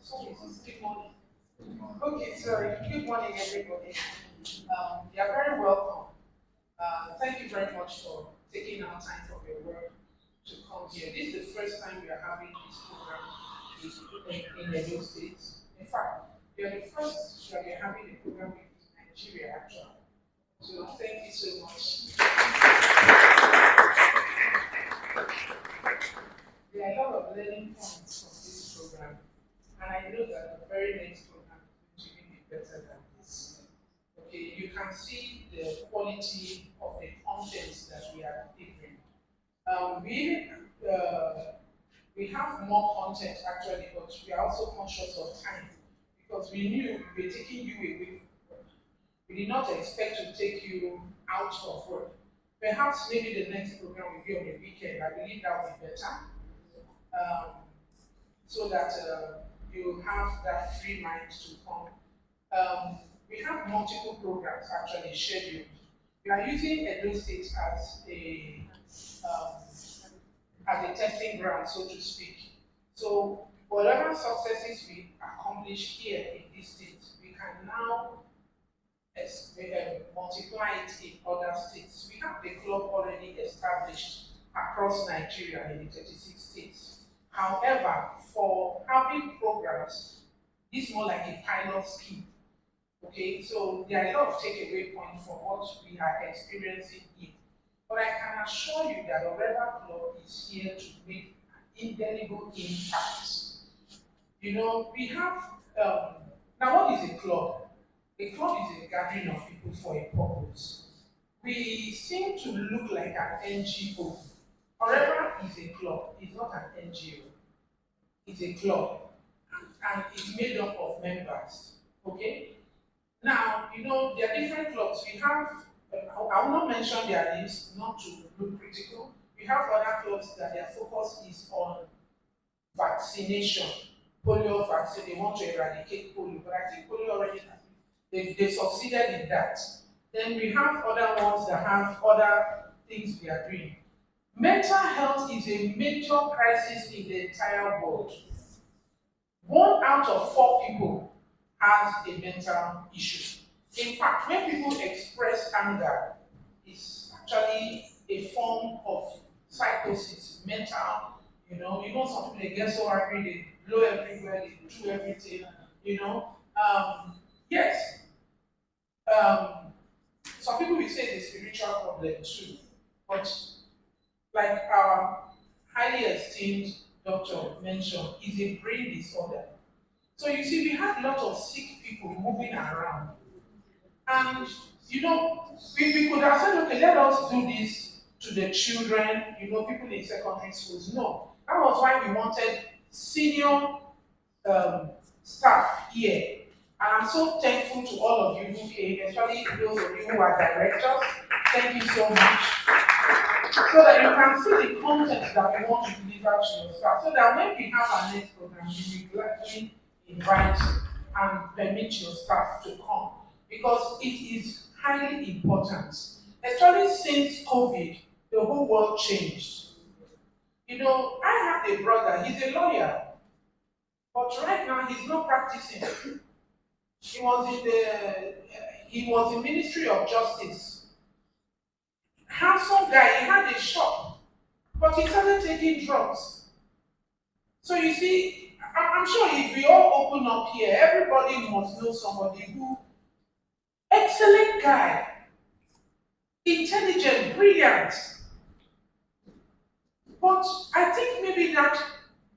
Sorry, good morning. Okay, sorry. Good morning, everybody. You are very welcome. Thank you very much for taking out time from your work to come here. This is the first time we are having this program in Edo State. In fact, you are the first that we are having a program in Nigeria, actually. So thank you so much. There are a lot of learning points from this program, and I know that the very next program is going to be better than this. Okay, you can see the quality of the content that we are delivering. Um, we uh, we have more content actually, but we are also conscious of time because we knew we were taking you away from work. We did not expect to take you out of work. Perhaps maybe the next program will be on the weekend. I believe that will be better, um, so that you have that free mind to come. We have multiple programs actually scheduled. We are using Edo State um, as a testing ground, so to speak. So whatever successes we accomplish here in this state, we can now multiply it in other states. We have the club already established across Nigeria in the 36 states. However, for having programs, this is more like a pilot scheme. Okay, so there are a lot of takeaway points from what we are experiencing here. But I can assure you that the Rebel Club is here to make an indelible impact. You know, we have, now what is a club? A club is a gathering of people for a purpose. We seem to look like an NGO. However, is a club, it's not an NGO, it's a club. And it's made up of members. Okay? Now, you know, there are different clubs. We have, I will not mention their names, not to look critical. We have other clubs that their focus is on vaccination, polio vaccine. They want to eradicate polio, but I think polio already, they succeeded in that. Then we have other ones that have other things we are doing. Mental health is a major crisis in the entire world. 1 out of 4 people has a mental issue. In fact, when people express anger, it's actually a form of psychosis, mental. Some people they get so angry, they blow everywhere, they do everything. You know, yes. Um, some people will say it's a spiritual problem too, but like our highly esteemed doctor mentioned, is a brain disorder. So you see, we have a lot of sick people moving around. And we could have said, okay, let us do this to the children, people in secondary schools. No. That was why we wanted senior um, staff here. And I'm so thankful to all of you who came, especially those of you who are directors. Thank you so much. So that you can see the content that we want to deliver to your staff. So that when we have our next program, we will gladly invite and permit your staff to come. Because it is highly important. Especially since COVID, the whole world changed. I have a brother, he's a lawyer, but right now he's not practicing. He was in Ministry of Justice. Handsome guy, he had a shop, but he started taking drugs. So you see, I'm sure if we all open up here, everybody must know somebody who, excellent guy, intelligent, brilliant. But I think maybe that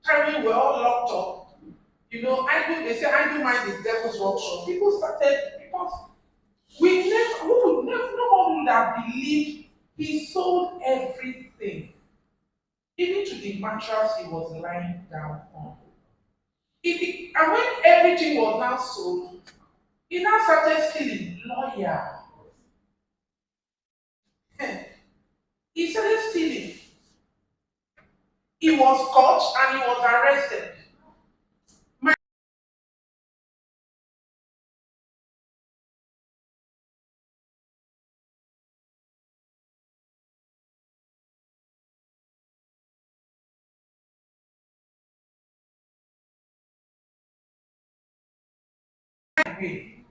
time we were all locked up, they say idle mind is devil's workshop. People started because who would never, no one would have believed he sold everything, even to the mattress he was lying down on. And when everything was now sold, he now started stealing. Lawyer. He started stealing. He was caught and he was arrested. way,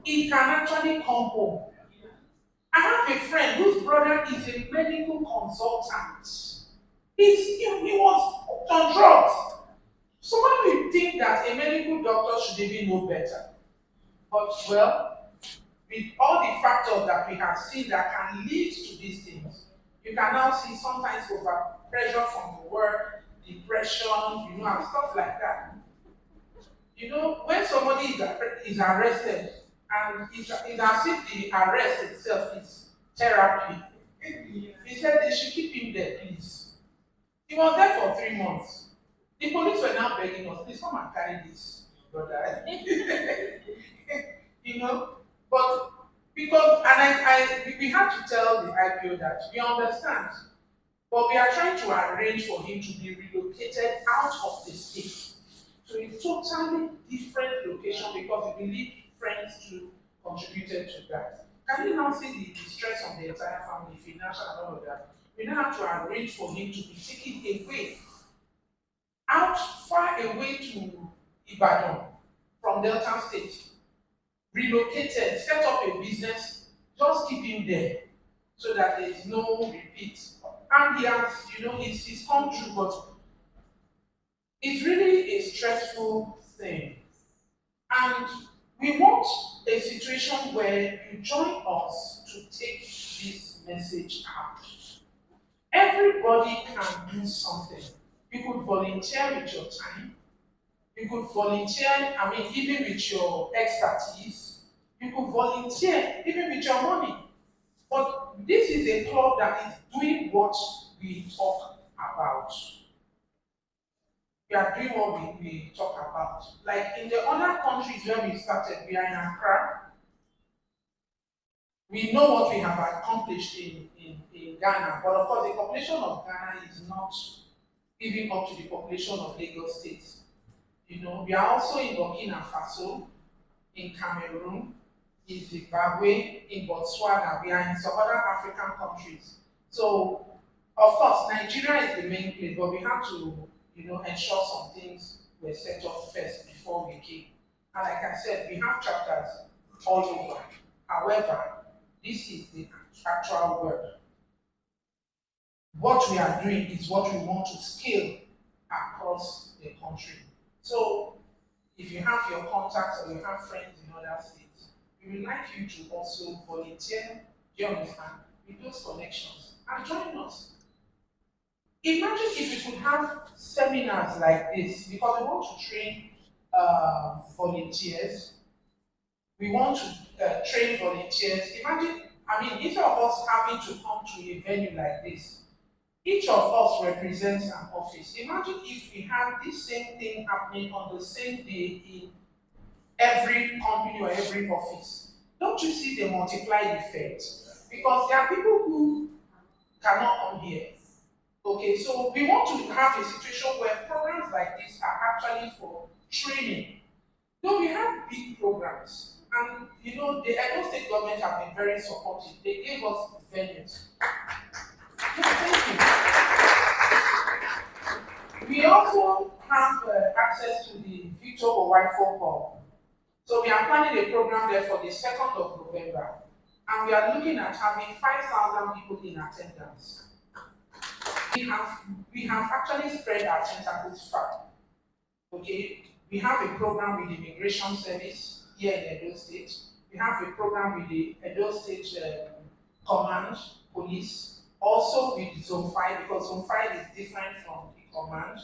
he can actually come home. I have a friend whose brother is a medical consultant. He was hooked on drugs. Somebody would think that a medical doctor should even know better. But well, with all the factors that we have seen that can lead to these things, you can now see sometimes over pressure from the work, depression, and stuff like that. When somebody is arrested, and it's as if the arrest itself is therapy. He said they should keep him there, please. He was there for 3 months. The police were now begging us, please come and carry this, brother. you know, but because, and we had to tell the IPO that we understand, but we are trying to arrange for him to be relocated out of the state to a totally different location because we believe friends too contributed to that. Can you now see the distress of the entire family, financial and all of that? We now have to arrange for him to be taken away, out far away to Ibadan from Delta State, relocated, set up a business, just keep him there so that there is no repeat. And he has, it's come true, but it's really a stressful thing. And we want a situation where you join us to take this message out. Everybody can do something. You could volunteer with your time. You could volunteer, even with your expertise. You could volunteer even with your money. But this is a club that is doing what we talk about. We are doing what we talk about. Like in the other countries where we started, we are in Accra. We know what we have accomplished in Ghana, but of course the population of Ghana is not even up to the population of Lagos State. We are also in Burkina Faso, in Cameroon, in Zimbabwe, in Botswana. We are in some other African countries. So, of course, Nigeria is the main place, but we have to, ensure some things were set up first before we came. And like I said, we have chapters all over. However, this is the actual work. What we are doing is what we want to scale across the country. So, if you have your contacts or you have friends in other states, we would like you to also volunteer, do you understand, with those connections and join us. Imagine if we could have seminars like this because we want to train volunteers. We want to train volunteers. Imagine, instead of us having to come to a venue like this, each of us represents an office. Imagine if we had this same thing happening on the same day in every company or every office. Don't you see the multiplied effect? Because there are people who cannot come here. Okay, so we want to have a situation where programs like this are actually for training. Though we have big programs, and the Edo State government have been very supportive. They gave us venues. Thank you. We also have access to the Victor Owifo Hall. So we are planning a program there for the 2nd of November. And we are looking at having 5,000 people in attendance. We have actually spread our tentacles far. Okay, we have a program with the Immigration Service here in Edo State. We have a program with the Edo State Command Police, also with Zone 5, because Zone 5 is different from the command.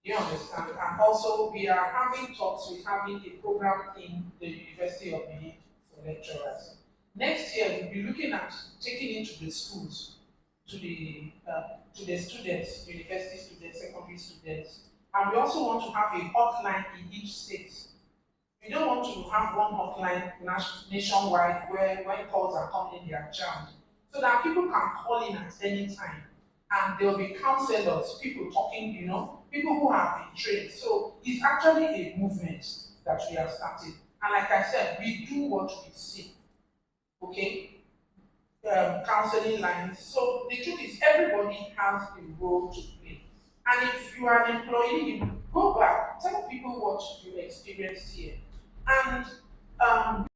You understand? And also, we are having talks with having a program in the University of Benin for lecturers. Next year, we'll be looking at taking into the schools, to the students, university students, secondary students. And we also want to have a hotline in each state. We don't want to have one hotline nationwide where when calls are coming in, they are jammed. So that people can call in at any time. And there will be counselors, people talking, people who have been trained. So it's actually a movement that we have started. And like I said, we do what we see. Okay? Counseling lines. So the truth is everybody has a role to play. And if you are an employee, you go back, tell people what you experienced here. And